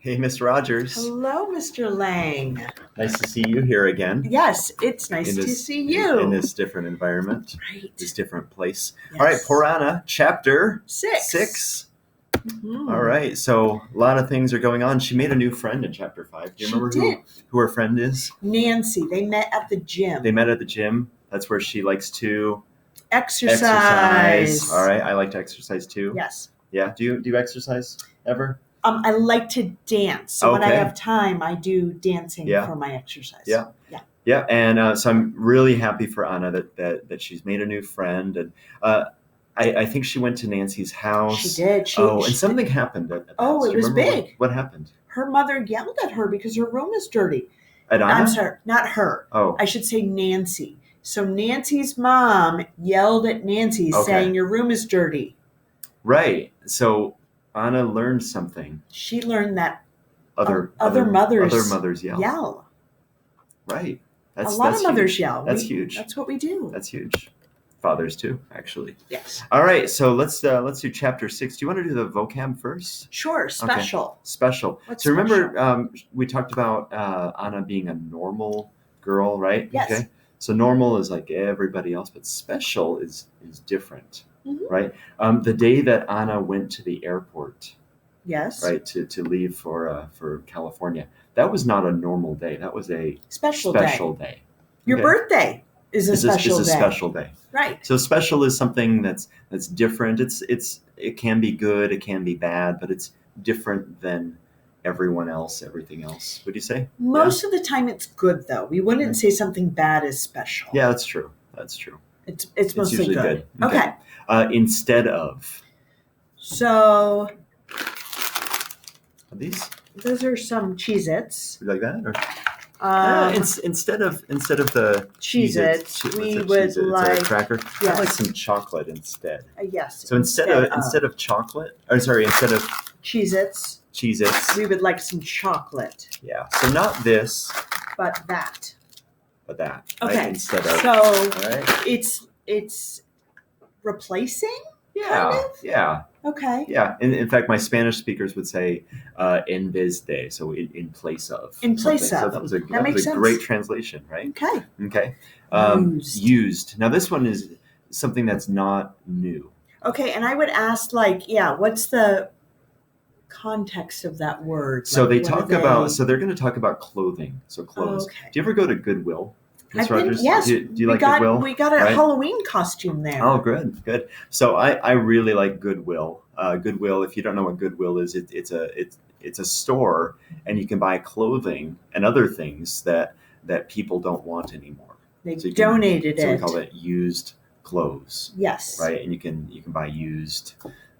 Hey, Miss Rogers. Hello, Mr. Lang. Nice to see you here again. Yes, it's nice to see you. In this different environment, Right. this different place. Yes. All right, Purana, chapter 6. All right, so a lot of things are going on. She made a new friend in chapter 5. Do you remember who her friend is? Nancy. They met at the gym. They met at the gym. That's where she likes to exercise. All right, I like to exercise too. Yes. Yeah, do you exercise ever? I like to dance. So when I have time, I do dancing for my exercise. Yeah, and so I'm really happy for Anna that she's made a new friend, and I think she went to Nancy's house. She did. And something happened at the house. It was big. What happened? Her mother yelled at her because her room is dirty. At Anna? I'm sorry, not her. Oh. I should say Nancy. So Nancy's mom yelled at Nancy saying, "Your room is dirty." Right. So Anna learned something. She learned that other mothers yell. Right. A lot of mothers yell. That's huge. That's what we do. That's huge. Fathers too, actually. Yes. All right. So let's do chapter 6. Do you want to do the vocab first? Sure. Special. Okay. Special. What's so remember, we talked about Anna being a normal girl, right? Yes. Okay. So normal is like everybody else, but special is different, right? The day that Anna went to the airport, yes, right, to leave for California, that was not a normal day. That was a special day. Your birthday is a special day. Right. So special is something that's different. It can be good, it can be bad, but it's different than everyone else, everything else. Would you say? Most of the time it's good, though. We wouldn't say something bad is special. Yeah, that's true. It's mostly good. Okay. Instead of. So are those are some Cheez-Its. You like that? Or? Instead of the Cheez-Its, we would like a cracker. Yes. I'd like some chocolate instead. Yes. So instead of chocolate, instead of Cheez-Its, we would like some chocolate. Yeah. So not this, but that. Okay. Right? Instead of. So right? it's replacing. Yeah. Kind of? Yeah. Okay. Yeah. In fact, my Spanish speakers would say "en vez de," so in place of. In place of. So that was a great translation, right? Okay. Used. Now this one is something that's not new. Okay, and I would ask, what's the context of that word? So they talk about. So they're going to talk about clothing. So clothes. Okay. Do you ever go to Goodwill? Ms. Rogers, yes. Do you like Goodwill? We got a Halloween costume there. Oh, good. So I really like Goodwill. Goodwill, if you don't know what Goodwill is, it's a store, and you can buy clothing and other things that people don't want anymore. They donated it. So we call it used clothes. Yes. Right, and you can buy used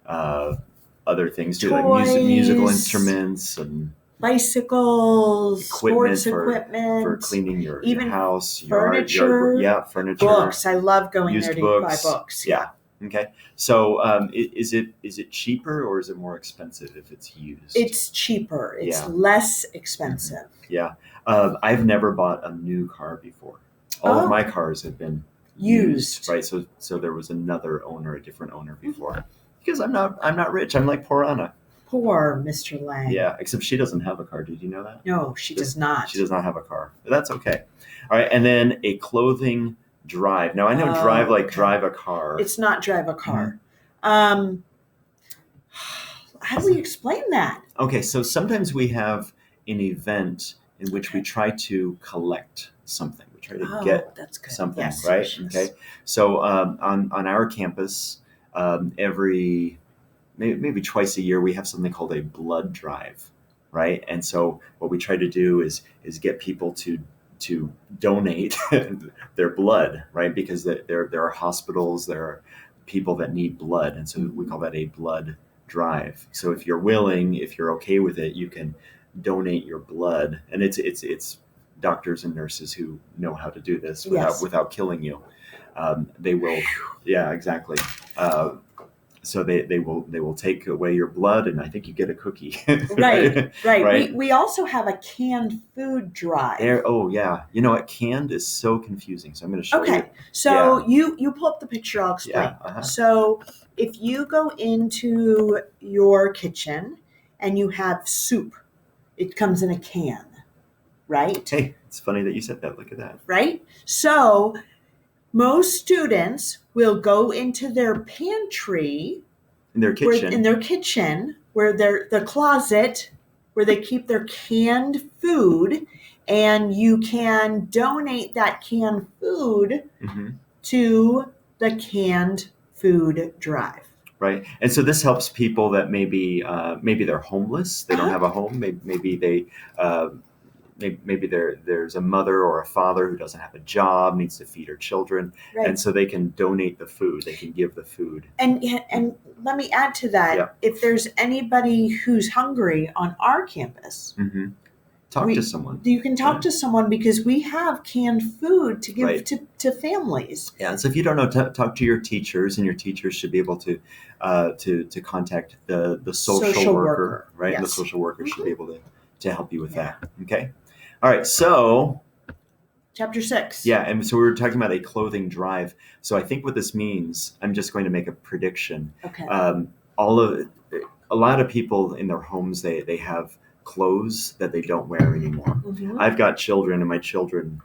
other things too, toys, like musical instruments and bicycles, sports equipment for cleaning your house, furniture, furniture, books. I love going there to buy books. Yeah. Okay. So, is it cheaper or is it more expensive if it's used? It's cheaper. It's less expensive. Yeah. I've never bought a new car before. All of my cars have been used. Right. So there was a different owner before. Because I'm not rich. I'm like poor Anna. Poor Mr. Lang. Yeah, except she doesn't have a car. Did you know that? No, she does not. She does not have a car. But that's okay. All right, and then a clothing drive. Now I know drive a car. It's not drive a car. How do we explain that? Okay, so sometimes we have an event in which we try to collect something. We try to get something, yes, right? Yes. Okay. So on our campus, every maybe twice a year, we have something called a blood drive, right? And so what we try to do is get people to donate their blood, right? Because there are hospitals, there are people that need blood, and so we call that a blood drive. So if you're willing, if you're okay with it, you can donate your blood, and it's doctors and nurses who know how to do this without killing you. They will, yeah, exactly. So they will take away your blood, and I think you get a cookie. Right. We also have a canned food drive. Yeah. You know what? Canned is so confusing. So I'm going to show you. Okay. So you pull up the picture. I'll explain. Yeah. Uh-huh. So if you go into your kitchen and you have soup, It comes in a can, right? Hey, it's funny that you said that. Look at that. Right? So most students will go into their pantry, In their kitchen. where the closet, where they keep their canned food, and you can donate that canned food to the canned food drive. Right. And so this helps people that maybe they're homeless. They don't have a home. Maybe they maybe there's a mother or a father who doesn't have a job, needs to feed her children, Right. and so they can donate the food. They can give the food. And let me add to that, Yeah. if there's anybody who's hungry on our campus, Talk to someone. you can talk to someone, because we have canned food to give Right. to families. Yeah. So if you don't know, talk to your teachers, and your teachers should be able to contact the social worker, right? Yes. And the social worker should be able to help you with that. Okay. All right. So. Chapter 6. Yeah, and so we were talking about a clothing drive. So I think what this means, I'm just going to make a prediction. Okay. A lot of people in their homes, they have clothes that they don't wear anymore. I've got children, and my children,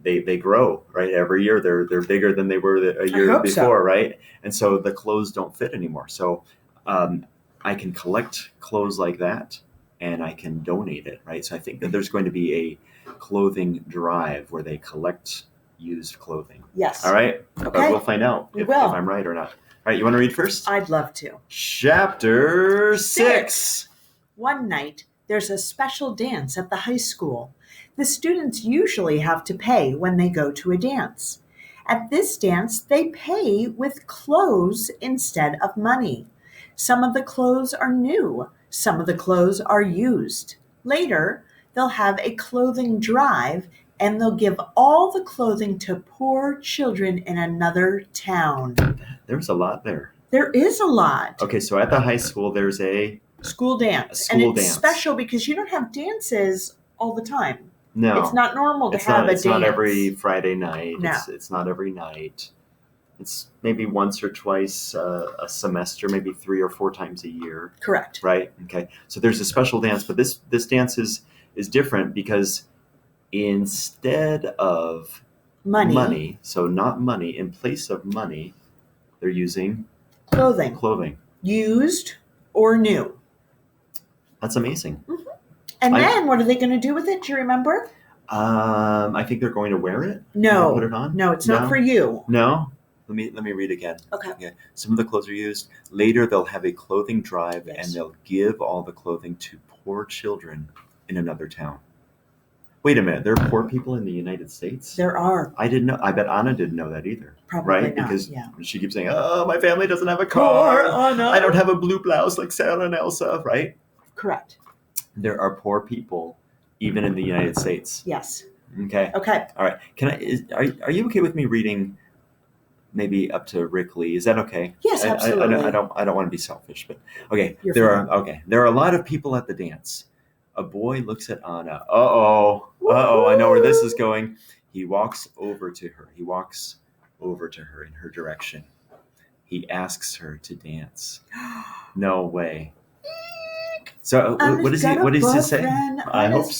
they grow, right? Every year they're bigger than they were a year before, right? And so the clothes don't fit anymore. So I can collect clothes like that, and I can donate it, right? So I think that there's going to be a clothing drive where they collect used clothing. Yes. All right? Okay. But we'll find out We if will. I'm right or not. All right, you want to read first? I'd love to. Chapter 6. One night, there's a special dance at the high school. The students usually have to pay when they go to a dance. At this dance, they pay with clothes instead of money. Some of the clothes are new. Some of the clothes are used. Later, they'll have a clothing drive, and they'll give all the clothing to poor children in another town. There's a lot there. There is a lot. Okay, so at the high school, there's a School dance. and it's special because you don't have dances all the time. No. It's not normal to have a dance. It's not every Friday night. No. It's not every night. It's maybe once or twice a semester, maybe 3 or 4 times a year. Correct. Right? Okay. So there's a special dance, but this dance is different because instead of money, so not money, in place of money, they're using clothing. Used or new. That's amazing. And then what are they going to do with it? Do you remember? I think they're going to wear it. No. Put it on. No, it's not for you. No. Let me read again. Okay. Some of the clothes are used. Later, they'll have a clothing drive, and they'll give all the clothing to poor children in another town. Wait a minute. There are poor people in the United States? There are. I didn't know. I bet Anna didn't know that either. Probably right? not. Because yeah. she keeps saying, "Oh, my family doesn't have a car. Anna. I don't have a blue blouse like Sarah and Elsa." Right? Correct. There are poor people even in the United States. Yes. Okay. Okay. All right. Are you okay with me reading maybe up to Rick Lee? Is that okay? Yes, absolutely. I don't want to be selfish, but okay. You're there fine. are There are a lot of people at the dance. A boy looks at Anna. I know where this is going. He walks over to her. In her direction. He asks her to dance. No way. So what does he say? I hope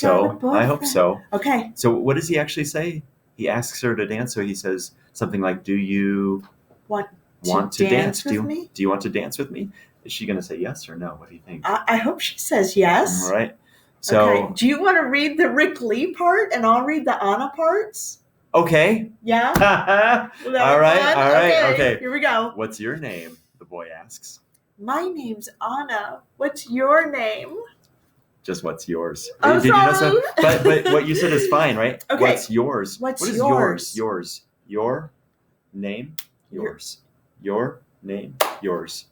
so. Okay. So what does he actually say? He asks her to dance. So he says something like, "Do you want to dance with me? Do you want to dance with me?" Is she going to say yes or no? What do you think? I hope she says yes. All right. So okay. Do you want to read the Rick Lee part, and I'll read the Anna parts? Okay. Yeah. All right. Okay. Here we go. What's your name? The boy asks. My name's Anna. What's your name? Just what's yours? I'm sorry. But what you said is fine, right? Okay. What's yours? What is yours? Yours. Your name. Yours. Your name. Yours.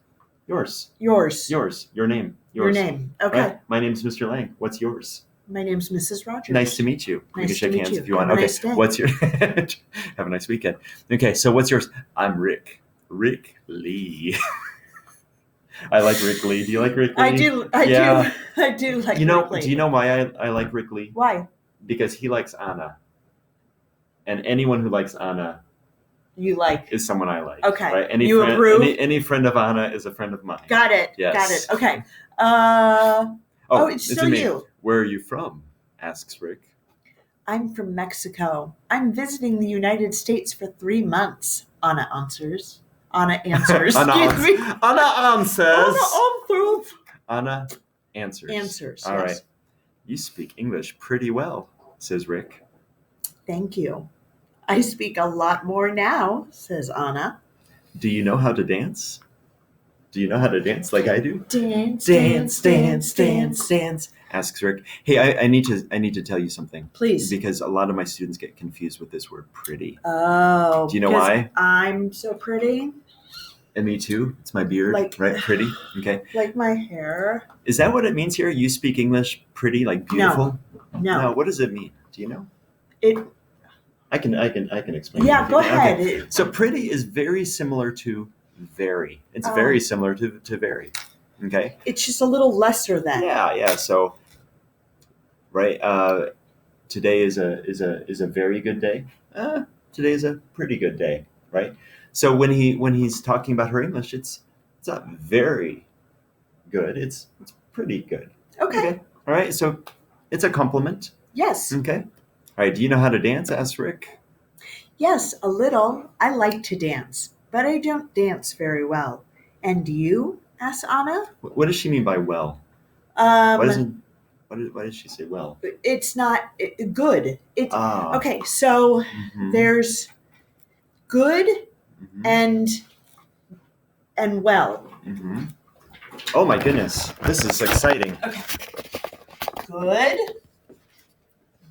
Yours. Yours. Yours. Your name. Your Yours. name. Okay. Right? My name's Mr. Lang. What's yours? My name's Mrs. Rogers. Nice to meet you. We Nice can shake to meet hands you. if you want. Have a Okay. nice day. What's your Have a nice weekend. Okay, so what's yours? I'm Rick. Rick Lee. I like Rick Lee. Do you like Rick Lee? I do like Rick Lee. Do you know why I like Rick Lee? Why? Because he likes Anna. And anyone who likes Anna you like is someone I like. Okay. Right? You approve? Any friend of Anna is a friend of mine. Got it. Yes. Got it. Okay. Oh, it's still me. you. Where are you from? Asks Rick. I'm from Mexico. I'm visiting the United States for 3 months. Anna answers. Anna answers. Excuse me. Anna answers. Anna answers. Anna answers. Answers. All yes. right. You speak English pretty well, says Rick. Thank you. I speak a lot more now, says Anna. Do you know how to dance? Do you know how to dance like I do? Dance. Asks Rick. Hey, I need to tell you something. Please. Because a lot of my students get confused with this word pretty. Oh. Do you know why? I'm so pretty. And me too. It's my beard, right? Pretty. Okay. Like my hair. Is that what it means here? You speak English pretty, like beautiful? No. What does it mean? Do you know? I can explain. Yeah, go ahead. Okay. So pretty is very similar to very. It's very similar to very. Okay. It's just a little lesser than. Yeah. So, right. Today is a very good day. Today is a pretty good day, right? So when he's talking about her English, it's not very good. It's pretty good. Okay. All right. So it's a compliment. Yes. Okay. All right. Do you know how to dance? Asked Rick. Yes, a little. I like to dance, but I don't dance very well. And do you? Asked Anna. What does she mean by well? Why does she say well? It's not good. It's Ah. okay. So Mhm. there's good Mhm. and well. Mm-hmm. Oh my goodness, this is exciting. Okay. Good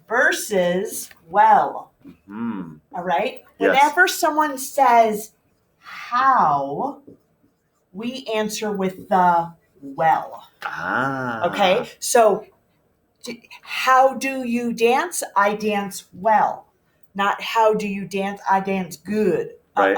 versus well. Mm. All right. Yes. Whenever someone says how, we answer with the well. Ah. Okay. So how do you dance? I dance well. Not how do you dance? I dance good. Right.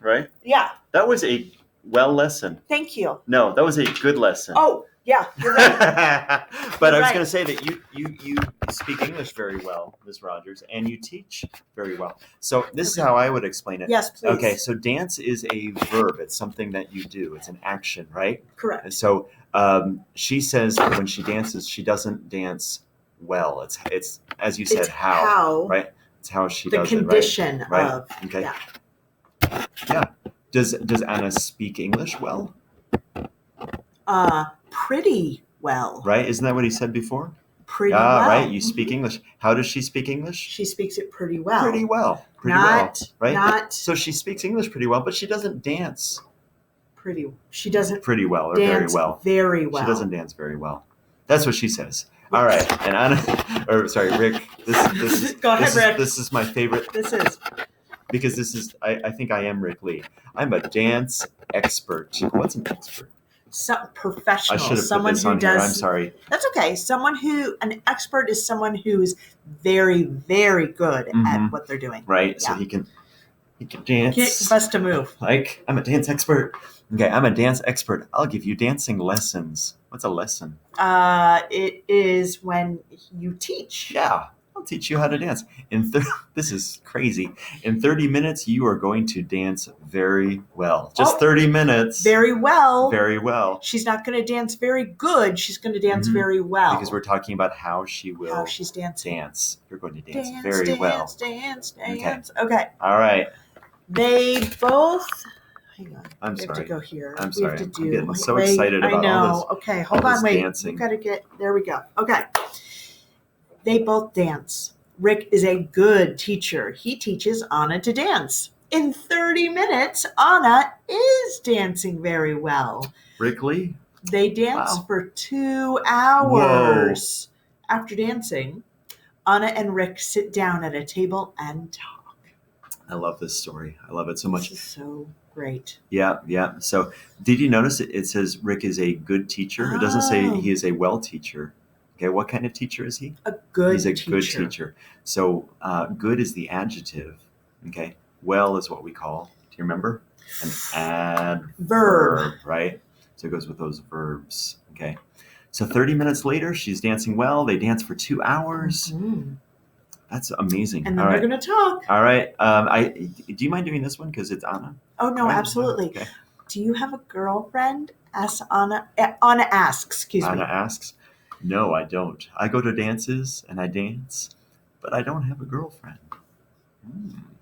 Right. Yeah. That was a well lesson. Thank you. No, that was a good lesson. Oh, yeah. You're right. But I was right. going to say that you speak English very well, Ms. Rogers, and you teach very well. So this is how I would explain it. Yes, please. Okay, so dance is a verb. It's something that you do. It's an action, right? Correct. And so she says that when she dances, she doesn't dance well. It's as you said, It's how, right? It's how she the does condition it, right? of. Okay. Yeah. Yeah. Does Anna speak English well? Pretty well. Right? Isn't that what he said before? Pretty well. Right. You speak English. How does she speak English? She speaks it pretty well. Pretty well. Right? Not So she speaks English pretty well, but she doesn't dance pretty. She doesn't pretty well or dance very well. Very well. She doesn't dance very well. That's what she says. All right. And Anna, or sorry, Rick. This Go ahead, Rick. This is my favorite. This is. Because this is, I think I am Rick Lee. I'm a dance expert. What's an expert? Some professional. I should have someone put this who on does. here. I'm sorry. That's okay. An expert is someone who's very, very good at what they're doing. Right. Yeah. So he can dance. Get bust a move. Like, I'm a dance expert. Okay, I'm a dance expert. I'll give you dancing lessons. What's a lesson? It is when you teach. Yeah, I'll teach you how to dance. This is crazy. In 30 minutes, you are going to dance very well. Just 30 minutes. Very well. Very well. She's not going to dance very good. She's going to dance very well. Because we're talking about how she will how she's dancing. Dance. You're going to dance very well. Dance. Okay. All right. They both. Hang on. I'm we sorry. have to go here. I'm we sorry. have to I'm do. getting so excited about I know. all this. Okay, hold all on. this Wait. dancing. We've got to get. There we go. Okay. They both dance. Rick is a good teacher. He teaches Anna to dance. In 30 minutes, Anna is dancing very well. Rick Lee? They dance Wow. for 2 hours. Whoa. After dancing, Anna and Rick sit down at a table and talk. I love this story. I love it so much. This is so great. Yeah. So did you notice it says Rick is a good teacher? It doesn't say he is a well teacher. Okay, what kind of teacher is he? A good He's a teacher. good teacher. So good is the adjective. Okay, well is what we call, do you remember? An adverb, right? So it goes with those verbs. Okay, so 30 minutes later, she's dancing well. They dance for 2 hours. Mm-hmm. That's amazing. And then they're going to talk. All right. Do you mind doing this one? Because it's Anna. Oh, no, Right? absolutely. Okay. Do you have a girlfriend? Asks Anna. Anna asks, excuse me. Anna asks. No, I don't. I go to dances and I dance, but I don't have a girlfriend.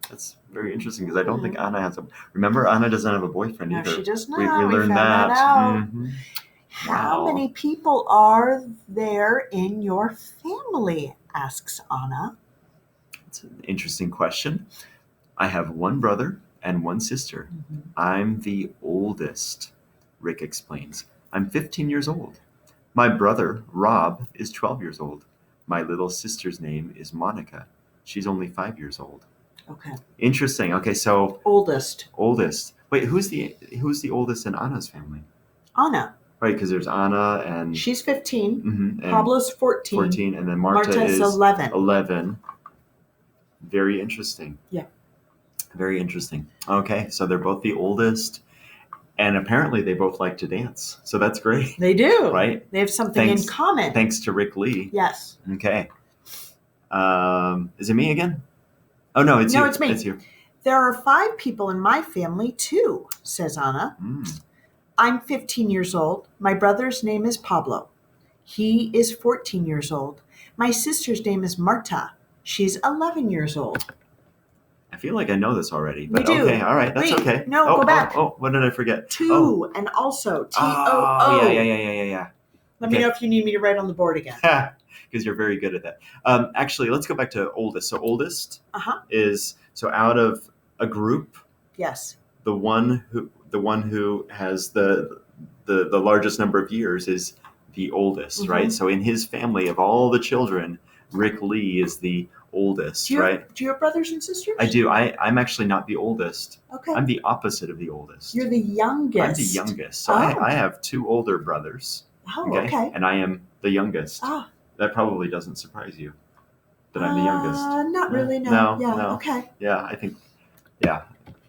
That's very interesting because I don't think Anna has a. Remember, Anna doesn't have a boyfriend No, either. she does not. We We learned found that out. Mhm. How Wow. many people are there in your family? Asks Anna. It's an interesting question. I have one brother and one sister. I'm the oldest, Rick explains. I'm 15 years old. My brother, Rob, is 12 years old. My little sister's name is Monica. She's only 5 years old. Okay. Interesting. Okay, so Oldest. Wait, who's the oldest in Anna's family? Anna. Right, because there's Anna and She's 15. and Pablo's 14. 14, and then Marta is is 11. 11. Very interesting. Yeah. Very interesting. Okay, so they're both the oldest, and apparently they both like to dance. So that's great, They do. right? They have something in common. Thanks to Rick Lee. Yes. Okay. Is it me again? Oh, no, it's you. No, it's me. It's you. There are 5 people in my family, too, says Anna. I'm 15 years old. My brother's name is Pablo. He is 14 years old. My sister's name is Marta. She's 11 years old. I feel like I know this already, but We do. okay, all right, that's Wait, okay. no, go back. Oh, what did I forget? To and also T-O-O. Oh, yeah. Let me know if you need me to write on the board again. Because you're very good at that. Actually, let's go back to oldest. So oldest is, so out of a group, Yes. the one who has the largest number of years is the oldest, right? So in his family of all the children, Rick Lee is the oldest, right? Do you have brothers and sisters? I do. I'm actually not the oldest. Okay. I'm the opposite of the oldest. You're the youngest. I'm the youngest. So I have 2 older brothers. Oh, okay. And I am the youngest. That probably doesn't surprise you that I'm the youngest. Not really, no. No. Okay. Yeah, I think,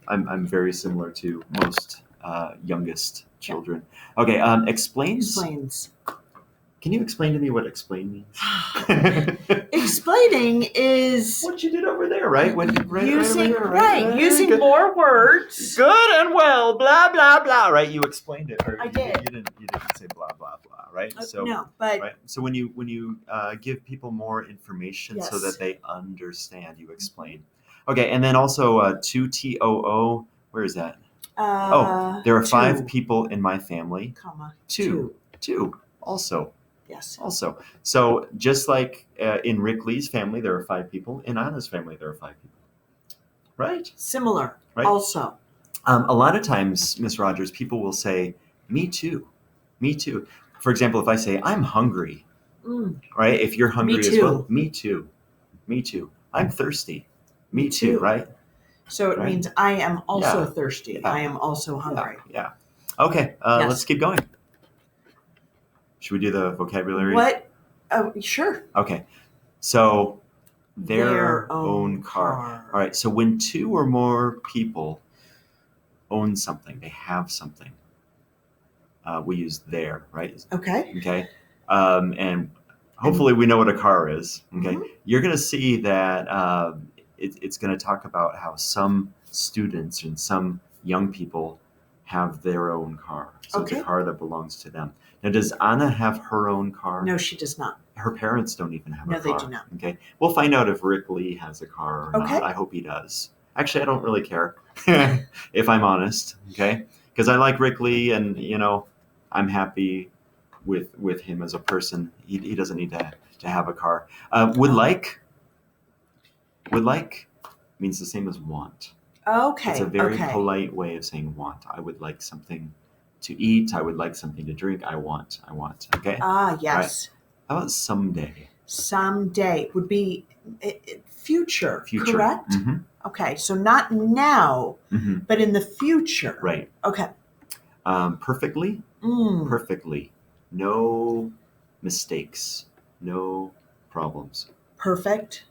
I'm very similar to most youngest children. Okay, explains. Can you explain to me what explain means? Explaining is what you did over there, right? Using more words. Good and well, blah blah blah. Right? You explained it. Or I did. You didn't say blah blah blah. Right? No, but right. So when you give people more information so that they understand, you explain. Okay, and then also 2TOO. Where is that? There are 5 people in my family. Comma. 2 also. Yes. Also. So just like in Rick Lee's family, there are 5 people. In Anna's family, there are 5 people. Right? Similar. Right? Also. A lot of times, Miss Rogers, people will say, me too. Me too. For example, if I say, I'm hungry, right? If you're hungry as well, me too. Me too. I'm thirsty. Me too, right? So it means I am also thirsty. Yeah. I am also hungry. Yeah. Okay, let's keep going. Should we do the vocabulary? What? Oh, sure. Okay. So, their own car. All right. So when 2 or more people own something, they have something, we use their, right? Okay. Okay. And hopefully we know what a car is. Okay. You're going to see that it's going to talk about how some students and some young people have their own car. So it's a car that belongs to them. Now, does Anna have her own car? No, she does not. Her parents don't even have a car. No, they do not. Okay. We'll find out if Rick Lee has a car or not. I hope he does. Actually, I don't really care, if I'm honest. Okay. Because I like Rick Lee and, I'm happy with him as a person. He doesn't need to have a car. Would like means the same as want. Okay. It's a very polite way of saying want. I would like something to eat. I would like something to drink. I want. Okay. Yes. Right. How about someday? Someday would be future. Future. Correct. Okay. So not now, but in the future. Right. Okay. Perfectly. Perfectly. No mistakes. No problems. Perfect.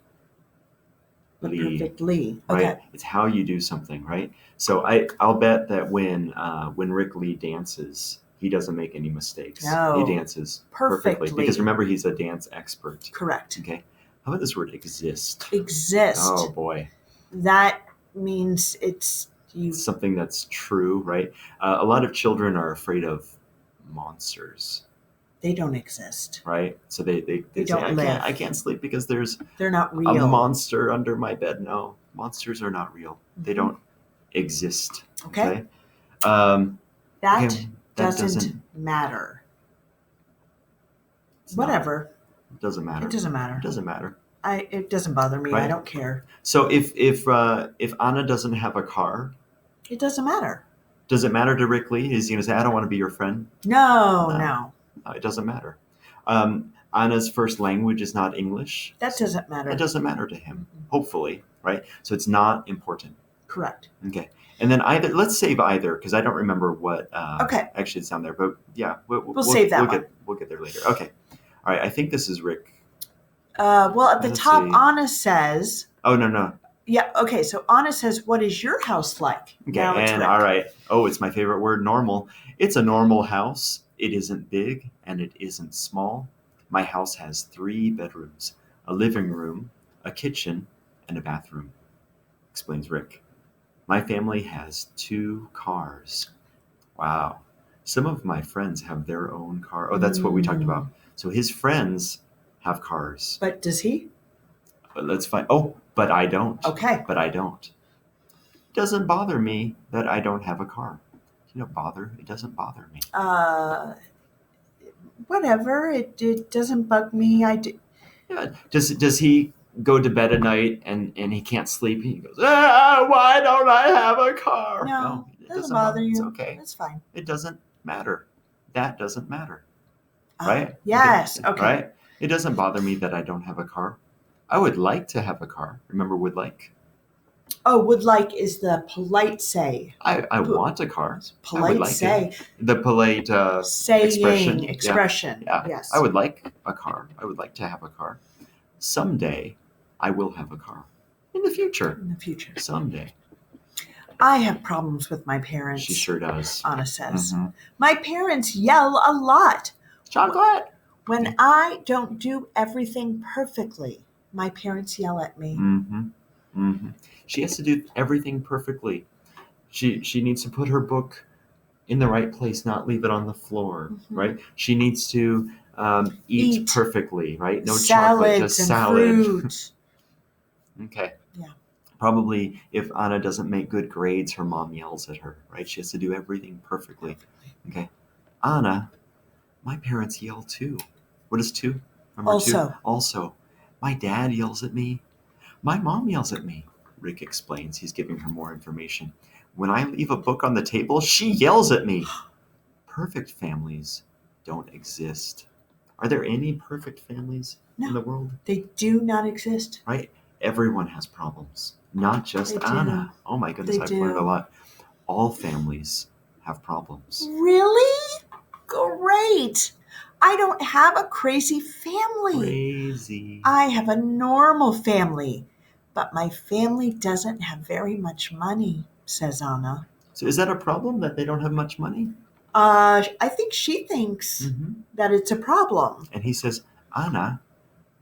Perfectly. Okay. Right? It's how you do something, right? So I'll bet that when Rick Lee dances, he doesn't make any mistakes. No. He dances perfectly. Because remember, he's a dance expert. Correct. Okay. How about this word exist? Exist. Oh boy. That means it's something that's true, right? A lot of children are afraid of monsters. They don't exist. right? So they They say, don't live. I can't sleep because there's They're not a real. monster under my bed. No, monsters are not real. They Mhm. don't exist. Okay. Um, That, okay, that doesn't matter. it's not- Whatever. it doesn't matter. It doesn't It matter. doesn't matter. It doesn't bother me. I Right. don't care. So if Anna doesn't have a car, It doesn't matter. does it matter to Rick Lee? Is he going to say, I don't want to be your friend? No. No, it doesn't matter. Anna's first language is not English. That doesn't matter. It doesn't matter to him, hopefully, right? So it's not important. Correct. Okay. And then let's save either, because I don't remember what Okay. actually it's down there. But yeah, we'll save that one. We'll get there later. Okay. All right. I think this is Rick. Well, at the Let's top, see. Anna says, Oh, no. yeah, okay, so Anna says, what is your house like? Okay. Now it's And Rick. all right. Oh, it's my favorite word, normal. It's a normal house. It isn't big and it isn't small. My house has 3 bedrooms, a living room, a kitchen, and a bathroom, explains Rick. My family has 2 cars. Wow. Some of my friends have their own car. Oh, that's what we talked about. So his friends have cars. But does he? But let's find. Oh, but I don't. Okay. But I don't. It doesn't bother me that I don't have a car. You know, bother. It doesn't bother me. Whatever. It doesn't bug me. Yeah. Does he go to bed at night and he can't sleep? He goes, why don't I have a car? No, it doesn't bother you. It's okay. That's fine. It doesn't matter. That doesn't matter. Right? Yes. Okay. Right? It doesn't bother me that I don't have a car. I would like to have a car. Remember would like? Oh, would like is the polite say. I want a car. Polite like say. The polite Saying. expression. Expression. Yeah. Yes. I would like a car. I would like to have a car. Someday, I will have a car. In the future. In the future. Someday. I have problems with my parents. She sure does. Anna says. Mhm. My parents yell a lot. Chocolate. When I don't do everything perfectly, my parents yell at me. Mm-hmm. Mm-hmm. She has to do everything perfectly. She needs to put her book in the right place, not leave it on the floor, right? She needs to eat perfectly, right? No chocolate, just and salad. Fruit. Okay. Yeah. Probably if Anna doesn't make good grades, her mom yells at her, right? She has to do everything perfectly. Okay. Anna, my parents yell too. What is 2? Remember Also. 2? Also. My dad yells at me. My mom yells at me. Rick explains. He's giving her more information. When I leave a book on the table, she yells at me. Perfect families don't exist. Are there any perfect families in the world? They do not exist. Right? Everyone has problems. Not just They Anna. Oh my goodness, They I've do. learned a lot. All families have problems. Really? Great. I don't have a crazy family. Crazy. I have a normal family, but my family doesn't have very much money, says Anna. So is that a problem that they don't have much money? I think she thinks that it's a problem. And he says, Anna,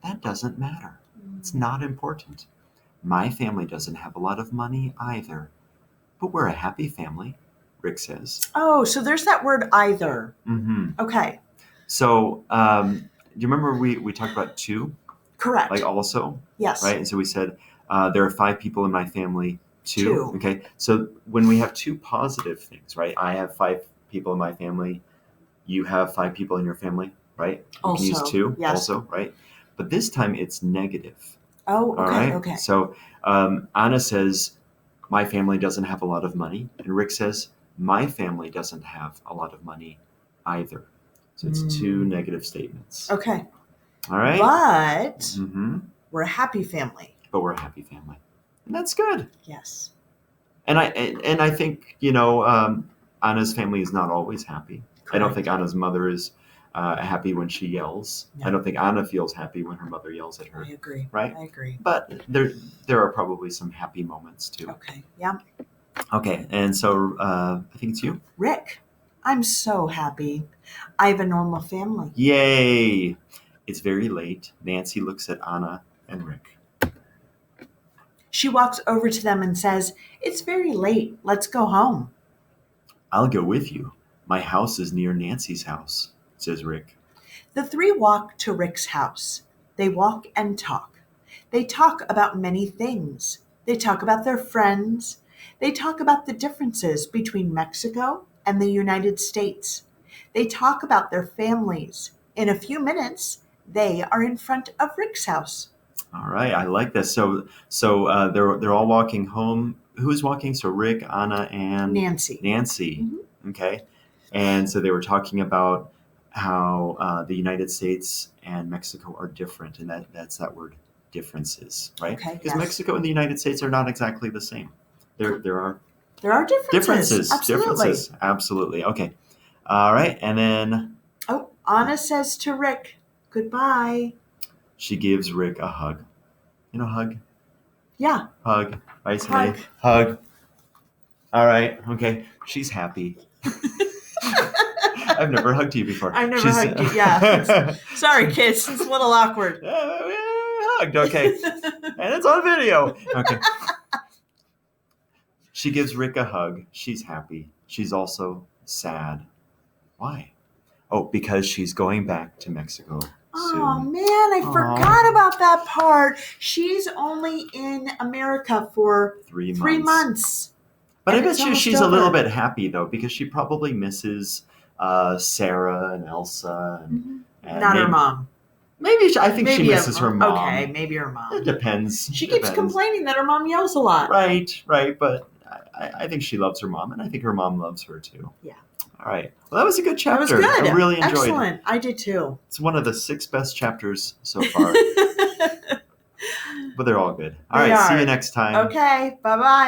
that doesn't matter. It's not important. My family doesn't have a lot of money either, but we're a happy family, Rick says. Oh, so there's that word either. Mm-hmm. Okay. So do you remember we talked about 2? Correct. Like also? Yes. Right? And so we said there are 5 people in my family, 2. 2. Okay. So when we have 2 positive things, right? I have 5 people in my family. You have 5 people in your family, right? We can use 2 also, right? But this time it's negative. Oh, okay, all right? okay. So Anna says, my family doesn't have a lot of money. And Rick says, my family doesn't have a lot of money either. So it's 2 negative statements. Okay. All right? But we're a happy family. But we're a happy family. And that's good. Yes. And I think, Anna's family is not always happy. Correct. I don't think Anna's mother is happy when she yells. No. I don't think Anna feels happy when her mother yells at her. I agree. Right? I agree. But there are probably some happy moments too. Okay. Yeah. Okay. And so I think it's you. Rick, I'm so happy. I have a normal family. Yay. It's very late. Nancy looks at Anna and Rick. She walks over to them and says, "It's very late. Let's go home." I'll go with you. My house is near Nancy's house, says Rick. The three walk to Rick's house. They walk and talk. They talk about many things. They talk about their friends. They talk about the differences between Mexico and the United States. They talk about their families. In a few minutes, they are in front of Rick's house. All right, I like this. So they're all walking home. Who's walking? So Rick, Anna, and Nancy. Nancy. Mhm. Okay, and so they were talking about how the United States and Mexico are different, and that's that word, differences, right? Okay, Because yes. Mexico and the United States are not exactly the same. There are There are differences. differences. Absolutely. Okay. All right, and then Oh, Anna says to Rick, goodbye. she gives Rick a hug. You know, hug. Yeah. Hug. Right, Hug. somebody? Hug. All right. Okay. She's happy. I've never hugged you before. I've never hugged you, yeah. Sorry, kids. It's a little awkward. Hugged. Okay. And it's on video. Okay. She gives Rick a hug. She's happy. She's also sad. Why? Oh, because she's going back to Mexico Oh soon. man, I forgot about that part. She's only in America for 3 months. 3 months. But I And bet it's you almost she's a little over. bit happy though, because she probably misses Sarah and Elsa. And Not her mom. Maybe I think she Maybe misses her mom. Okay, maybe her It mom. depends. She keeps Depends. complaining that her mom yells a lot. Right. But I think she loves her mom, and I think her mom loves her too. Yeah. All right. Well, that was a good That chapter. was good. I really enjoyed it. Excellent. I did too. It's one of the 6 best chapters so far, but they're all good. All They right. See are. you next time. Okay. Bye-bye.